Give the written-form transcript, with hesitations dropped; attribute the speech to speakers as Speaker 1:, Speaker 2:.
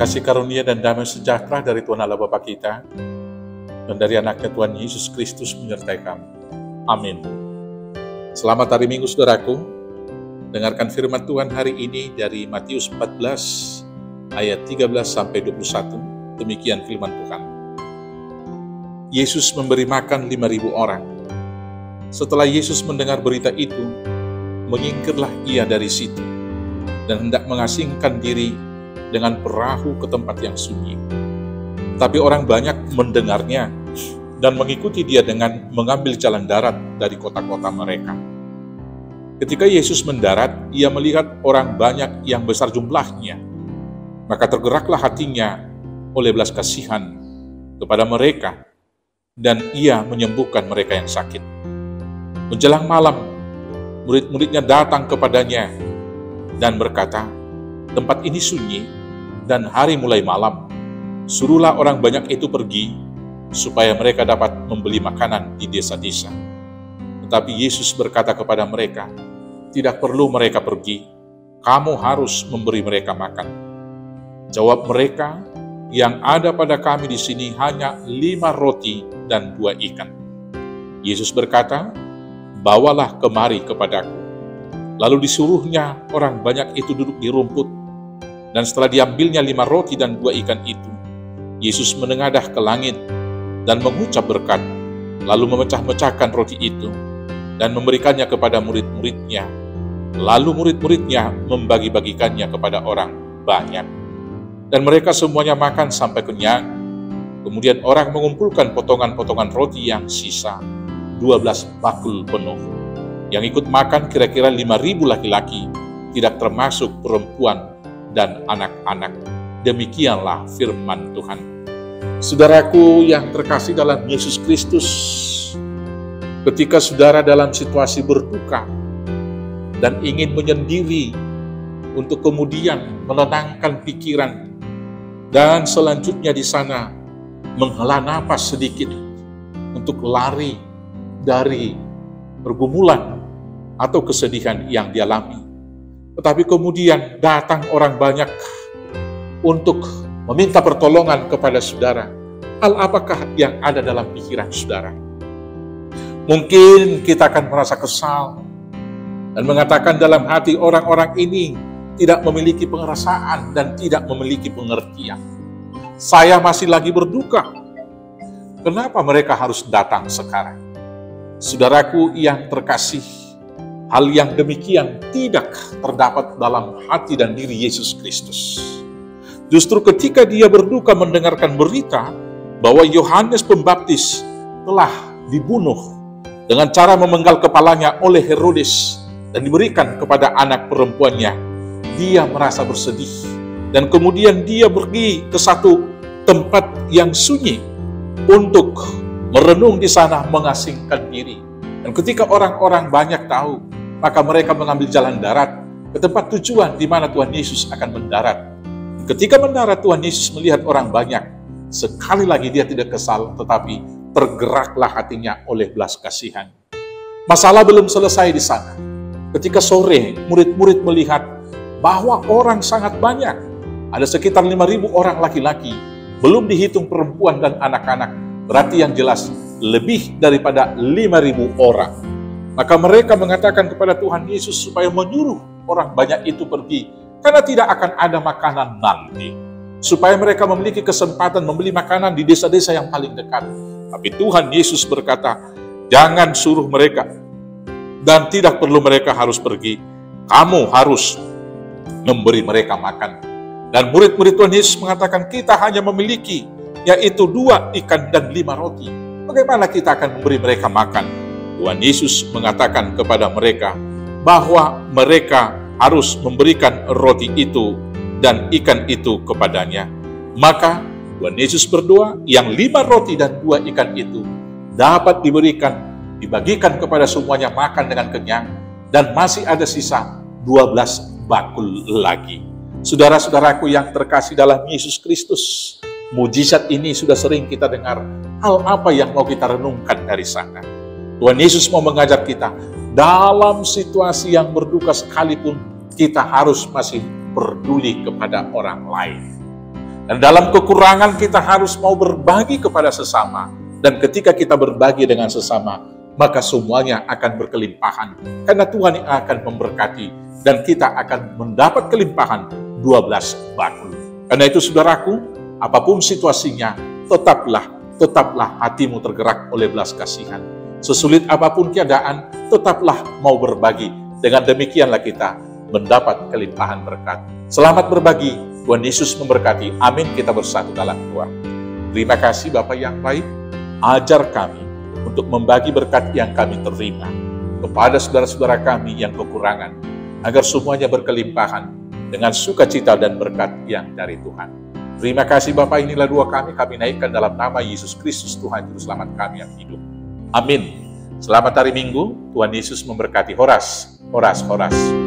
Speaker 1: Kasih karunia dan damai sejahtera dari Tuhan Allah Bapa kita dan dari anaknya Tuhan Yesus Kristus menyertai kamu. Amin. Selamat hari Minggu saudaraku. Dengarkan firman Tuhan hari ini dari Matius 14 ayat 13 sampai 21. Demikian firman Tuhan. Yesus memberi makan 5.000 orang. Setelah Yesus mendengar berita itu, menyingkirlah ia dari situ dan hendak mengasingkan diri dengan perahu ke tempat yang sunyi. Tapi orang banyak mendengarnya dan mengikuti dia dengan mengambil jalan darat dari kota-kota mereka. Ketika Yesus mendarat, ia melihat orang banyak yang besar jumlahnya. Maka tergeraklah hatinya oleh belas kasihan kepada mereka, dan ia menyembuhkan mereka yang sakit. Menjelang malam, murid-muridnya datang kepadanya dan berkata, "Tempat ini sunyi dan hari mulai malam. Suruhlah orang banyak itu pergi, supaya mereka dapat membeli makanan di desa-desa." Tetapi Yesus berkata kepada mereka, "Tidak perlu mereka pergi, kamu harus memberi mereka makan." Jawab mereka, "Yang ada pada kami di sini hanya 5 roti dan 2 ikan." Yesus berkata, "Bawalah kemari kepadaku." Lalu disuruhnya orang banyak itu duduk di rumput, dan setelah diambilnya 5 roti dan 2 ikan itu, Yesus menengadah ke langit dan mengucap berkat, lalu memecah-mecahkan roti itu dan memberikannya kepada murid-muridnya. Lalu murid-muridnya membagi-bagikannya kepada orang banyak. Dan mereka semuanya makan sampai kenyang. Kemudian orang mengumpulkan potongan-potongan roti yang sisa, 12 bakul penuh. Yang ikut makan kira-kira 5.000 laki-laki, tidak termasuk perempuan dan anak-anak. Demikianlah firman Tuhan. Saudaraku yang terkasih dalam Yesus Kristus, ketika saudara dalam situasi berduka dan ingin menyendiri untuk kemudian menenangkan pikiran, dan selanjutnya di sana menghela napas sedikit untuk lari dari pergumulan atau kesedihan yang dialami. Tetapi kemudian datang orang banyak untuk meminta pertolongan kepada saudara. Hal apakah yang ada dalam pikiran saudara? Mungkin kita akan merasa kesal dan mengatakan dalam hati, orang-orang ini tidak memiliki pengerasaan dan tidak memiliki pengertian. Saya masih lagi berduka. Kenapa mereka harus datang sekarang? Saudaraku yang terkasih, hal yang demikian tidak terdapat dalam hati dan diri Yesus Kristus. Justru ketika dia berduka mendengarkan berita bahwa Yohanes Pembaptis telah dibunuh dengan cara memenggal kepalanya oleh Herodes dan diberikan kepada anak perempuannya, dia merasa bersedih. Dan kemudian dia pergi ke satu tempat yang sunyi untuk merenung di sana, mengasingkan diri. Dan ketika orang-orang banyak tahu, maka mereka mengambil jalan darat ke tempat tujuan di mana Tuhan Yesus akan mendarat. Ketika mendarat, Tuhan Yesus melihat orang banyak. Sekali lagi dia tidak kesal, tetapi tergeraklah hatinya oleh belas kasihan. Masalah belum selesai di sana. Ketika sore, murid-murid melihat bahwa orang sangat banyak. Ada sekitar 5.000 orang laki-laki, belum dihitung perempuan dan anak-anak. Berarti yang jelas lebih daripada 5.000 orang. Maka mereka mengatakan kepada Tuhan Yesus supaya menyuruh orang banyak itu pergi, karena tidak akan ada makanan nanti. Supaya mereka memiliki kesempatan membeli makanan di desa-desa yang paling dekat. Tapi Tuhan Yesus berkata, "Jangan suruh mereka, dan tidak perlu mereka harus pergi. Kamu harus memberi mereka makan." Dan murid-murid Tuhan Yesus mengatakan, "Kita hanya memiliki, yaitu 2 ikan dan 5 roti. Bagaimana kita akan memberi mereka makan?" Tuhan Yesus mengatakan kepada mereka bahwa mereka harus memberikan roti itu dan ikan itu kepadanya. Maka Tuhan Yesus berdoa, yang 5 roti dan 2 ikan itu dapat dibagikan kepada semuanya makan dengan kenyang, dan masih ada sisa 12 bakul lagi. Saudara-saudaraku yang terkasih dalam Yesus Kristus, mujizat ini sudah sering kita dengar. Hal apa yang mau kita renungkan dari sana? Tuhan Yesus mau mengajar kita, dalam situasi yang berduka sekalipun, kita harus masih peduli kepada orang lain. Dan dalam kekurangan kita harus mau berbagi kepada sesama. Dan ketika kita berbagi dengan sesama, maka semuanya akan berkelimpahan. Karena Tuhan yang akan memberkati. Dan kita akan mendapat kelimpahan 12 bakul. Karena itu saudaraku, apapun situasinya, tetaplah hatimu tergerak oleh belas kasihan. Sesulit apapun keadaan, tetaplah mau berbagi. Dengan demikianlah kita mendapat kelimpahan berkat. Selamat berbagi, Tuhan Yesus memberkati. Amin. Kita bersatu dalam doa. Terima kasih Bapa yang baik, ajar kami untuk membagi berkat yang kami terima kepada saudara-saudara kami yang kekurangan, agar semuanya berkelimpahan dengan sukacita dan berkat yang dari Tuhan. Terima kasih Bapa, inilah doa kami naikkan dalam nama Yesus Kristus, Tuhan Juru Selamat kami yang hidup. Amin. Selamat hari Minggu, Tuhan Yesus memberkati. Horas, horas, horas.